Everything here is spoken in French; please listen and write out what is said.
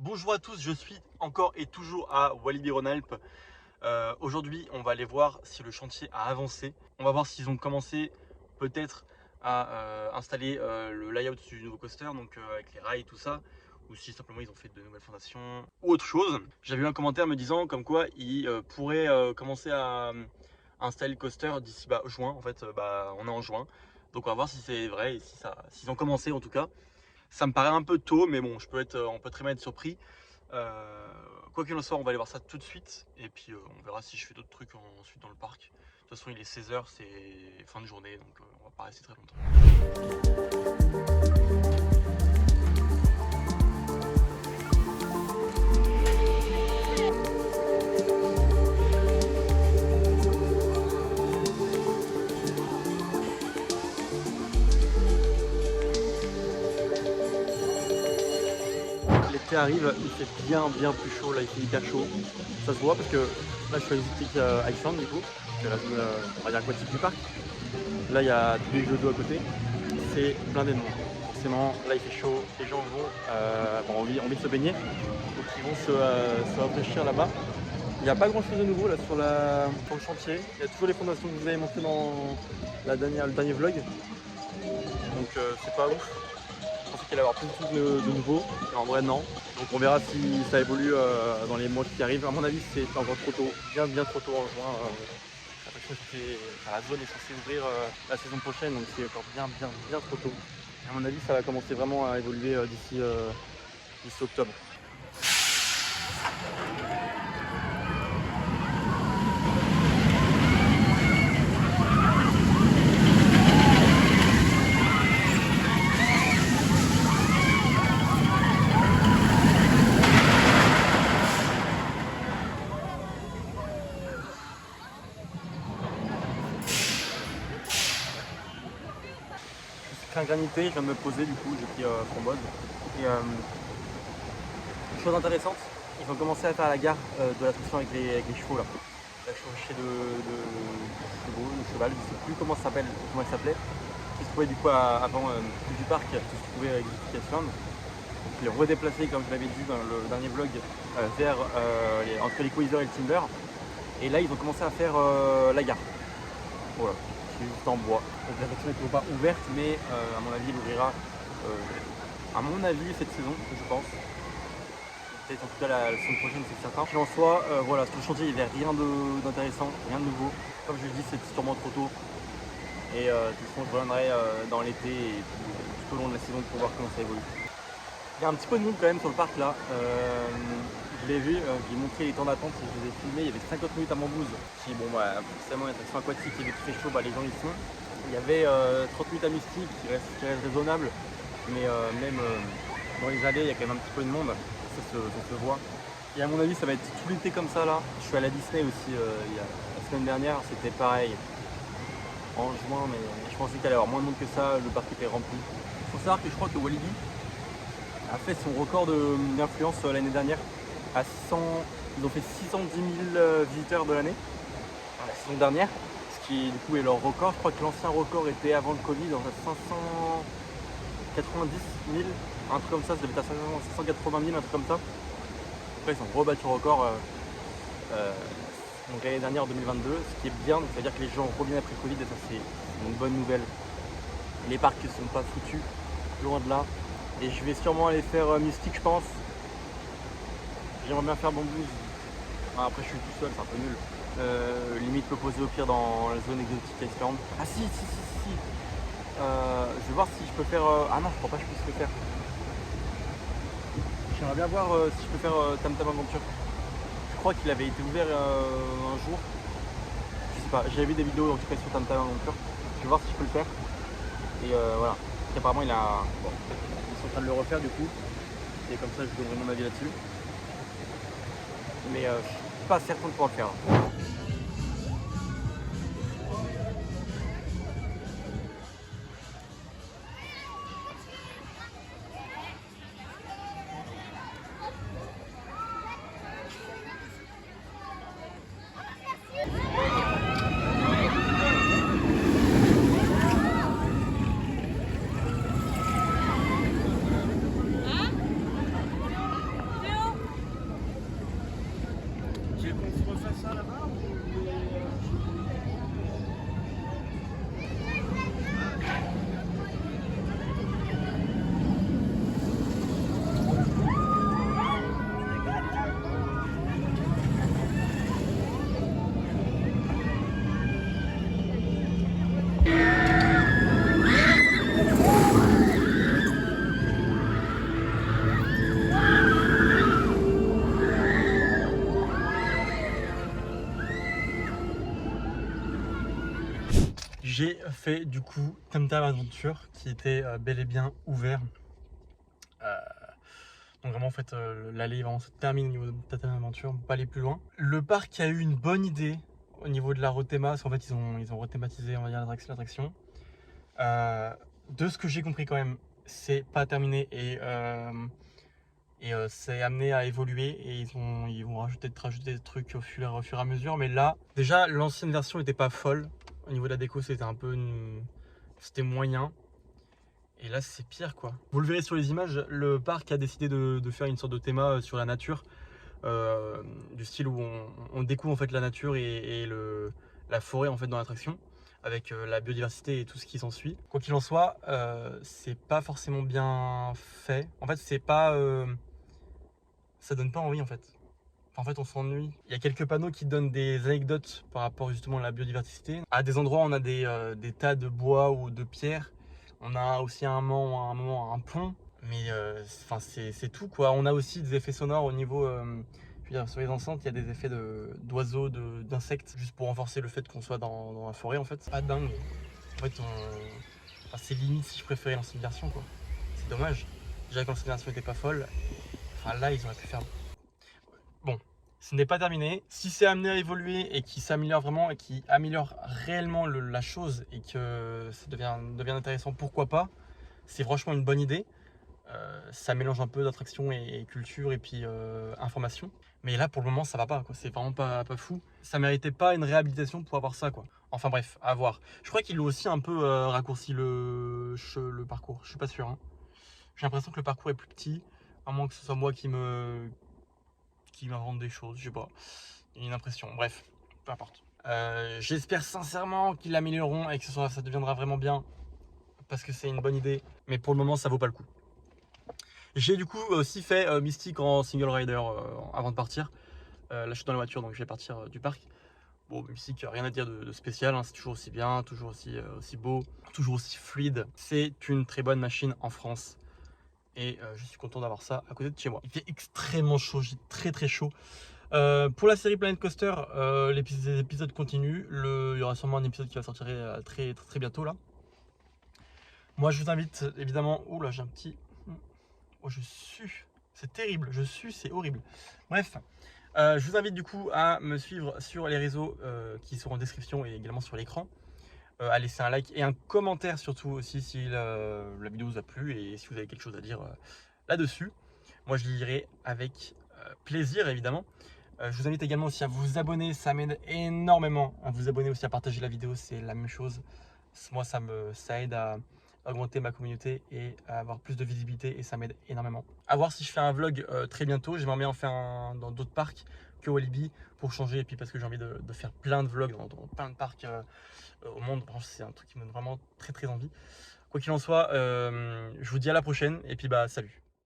Bonjour à tous, je suis encore et toujours à Walibi-Rhône-Alpes. Aujourd'hui, on va aller voir si le chantier a avancé. On va voir s'ils ont commencé peut-être à installer le layout du nouveau coaster, donc avec les rails et tout ça, ou si simplement ils ont fait de nouvelles fondations ou autre chose. J'avais eu un commentaire me disant comme quoi ils pourraient commencer à installer le coaster d'ici juin. En fait, on est en juin, donc on va voir si c'est vrai et s'ils ont commencé en tout cas. Ça me paraît un peu tôt, mais bon, on peut très bien être surpris. Quoi qu'il en soit, on va aller voir ça tout de suite. Et puis on verra si je fais d'autres trucs ensuite dans le parc. De toute façon, il est 16h, c'est fin de journée, donc on va pas rester très longtemps. L'été arrive, il fait bien plus chaud, là il fait hyper chaud. Ça se voit parce que là je suis à Exotic Iceland du coup, c'est la zone on va dire aquatique du parc. Là il y a tous les jeux d'eau à côté, c'est blindé de monde. Forcément là il fait chaud, les gens ont envie de se baigner, donc ils vont se rafraîchir là-bas. Il n'y a pas grand chose de nouveau là sur le chantier, il y a toujours les fondations que vous avez montrées dans le dernier vlog, donc c'est pas ouf. Je pensais qu'il allait y avoir plus de trucs de nouveau, et en vrai non. Donc on verra si ça évolue dans les mois qui arrivent. À mon avis c'est encore trop tôt, bien trop tôt en juin. J'ai l'impression que la zone est censée ouvrir la saison prochaine, donc c'est encore bien trop tôt. Et à mon avis ça va commencer vraiment à évoluer d'ici octobre. Un granité, je viens de me poser du coup, j'ai pris framboise. Et chose intéressante, ils ont commencé à faire la gare de l'attraction avec les chevaux là. La chevauchée chevaux, de cheval, je sais plus comment elle s'appelait. Qui se trouvait du coup avant du parc, qui se trouvait avec Exotic. Donc ils l'ont redéplacé comme je l'avais dit dans le dernier vlog entre les Quasar et le Timber. Et là ils ont commencé à faire la gare. Voilà. Juste en bois. Donc l'attraction n'est toujours pas ouverte, mais à mon avis, il ouvrira à mon avis cette saison, je pense. Peut-être en tout cas la saison prochaine, c'est certain. Qu'il en soit, voilà, sur le chantier, il n'y avait rien d'intéressant, rien de nouveau. Comme je le dis, c'est sûrement trop tôt. Et de toute façon, je reviendrai dans l'été et puis, tout au long de la saison pour voir comment ça évolue. Il y a un petit peu de monde quand même sur le parc là. Je l'ai vu, j'ai montré les temps d'attente, je les ai filmés, il y avait 50 minutes à Mambouze. Qui forcément une attraction aquatique qui est très chaud, les gens y sont. Il y avait 30 minutes à Mystique qui reste raisonnable, mais même dans les allées il y a quand même un petit peu de monde, ça se voit. Et à mon avis ça va être tout l'été comme ça là. Je suis allé à la Disney aussi la semaine dernière, c'était pareil. En juin, mais je pensais qu'il allait y avoir moins de monde que ça, le parc était rempli. Il faut savoir que je crois que Walibi a fait son record d'influence l'année dernière. Ils ont fait 610 000 visiteurs de l'année, la saison dernière, ce qui du coup est leur record. Je crois que l'ancien record était avant le Covid, en fait 590 000, un truc comme ça, ça devait être à 580 000, un truc comme ça. Après ils ont rebattu le record donc l'année dernière en 2022, ce qui est bien, donc ça veut dire que les gens reviennent après le Covid et ça c'est une bonne nouvelle. Les parcs ne sont pas foutus, loin de là. Et je vais sûrement aller faire Mystique je pense. J'aimerais bien faire Bambouze. Après je suis tout seul, c'est un peu nul. Limite me poser au pire dans la zone Exotic Iceland. Ah si. Je vais voir si je peux faire... Ah non, je crois pas que je puisse le faire. J'aimerais bien voir si je peux faire Tam Tam Aventure. Je crois qu'il avait été ouvert un jour. Je sais pas, j'avais vu des vidéos en tout cas sur Tam Tam Aventure. Je vais voir si je peux le faire. Et voilà. Apparemment ils sont en train de le refaire du coup. Et comme ça je donnerai mon avis là-dessus. Mais je suis pas certain de pouvoir le faire. ça là-bas ou... J'ai fait du coup Tam Tam Adventure qui était bel et bien ouvert. Donc vraiment en fait l'allée vraiment se termine au niveau de Tam Tam Adventure, on peut pas aller plus loin. Le parc a eu une bonne idée au niveau de la rethéma, parce qu'en fait ils ont rethématisé on va dire l'attraction. De ce que j'ai compris quand même, c'est pas terminé et c'est amené à évoluer et ils vont rajouter des trucs au fur et à mesure. Mais là, déjà, l'ancienne version n'était pas folle. Au niveau de la déco, c'était un peu... C'était moyen. Et là, c'est pire, quoi. Vous le verrez sur les images, le parc a décidé de faire une sorte de théma sur la nature. Du style où on découvre en fait la nature et la forêt en fait dans l'attraction. Avec la biodiversité et tout ce qui s'ensuit. Quoi qu'il en soit, c'est pas forcément bien fait. En fait, c'est pas... ça donne pas envie en fait. En fait, on s'ennuie. Il y a quelques panneaux qui donnent des anecdotes par rapport justement à la biodiversité. À des endroits, on a des tas de bois ou de pierres. On a aussi à un moment un pont. Mais enfin, c'est tout quoi. On a aussi des effets sonores au niveau. Je veux dire, sur les enceintes, il y a des effets d'oiseaux, d'insectes, juste pour renforcer le fait qu'on soit dans la forêt en fait. C'est pas dingue. En fait, enfin, c'est limite si je préférais l'ancienne version quoi. C'est dommage. Déjà que l'ancienne version était pas folle. Enfin là, ils auraient pu faire. Bon, ce n'est pas terminé. Si c'est amené à évoluer et qui s'améliore vraiment et qui améliore réellement la chose et que ça devient intéressant, pourquoi pas? C'est franchement une bonne idée. Ça mélange un peu d'attraction et culture et puis information. Mais là, pour le moment, ça va pas, quoi. C'est vraiment pas fou. Ça méritait pas une réhabilitation pour avoir ça, quoi. Enfin bref, à voir. Je crois qu'ils l'ont aussi un peu raccourci le parcours. Je suis pas sûr, hein. J'ai l'impression que le parcours est plus petit, à moins que ce soit moi qui m'invente des choses, je sais pas. Il y a une impression, bref, peu importe. J'espère sincèrement qu'ils l'amélioreront et que ça deviendra vraiment bien, parce que c'est une bonne idée, mais pour le moment ça vaut pas le coup. J'ai du coup aussi fait Mystique en single rider avant de partir. Là je suis dans la voiture donc je vais partir du parc. Bon, Mystique, rien à dire de spécial, hein. C'est toujours aussi bien, toujours aussi beau, toujours aussi fluide. C'est une très bonne machine en France. Et je suis content d'avoir ça à côté de chez moi. Il fait extrêmement chaud, j'ai très chaud. Pour la série Planet Coaster, les épisodes continuent. Il y aura sûrement un épisode qui va sortir très bientôt là. Moi je vous invite évidemment... Ouh là j'ai un petit... Oh je sue. C'est terrible, je sue, c'est horrible. Bref, je vous invite du coup à me suivre sur les réseaux qui seront en description et également sur l'écran. À laisser un like et un commentaire surtout aussi si la vidéo vous a plu et si vous avez quelque chose à dire là-dessus. Moi je lirai avec plaisir évidemment. Je vous invite également aussi à vous abonner, ça m'aide énormément. À vous abonner aussi, à partager la vidéo, c'est la même chose. Moi ça aide à augmenter ma communauté et à avoir plus de visibilité et ça m'aide énormément. À voir si je fais un vlog très bientôt. J'aimerais bien en faire un dans d'autres parcs que Walibi pour changer et puis parce que j'ai envie de faire plein de vlogs dans plein de parcs au monde. C'est un truc qui me donne vraiment très envie. Quoi qu'il en soit, je vous dis à la prochaine et puis bah salut.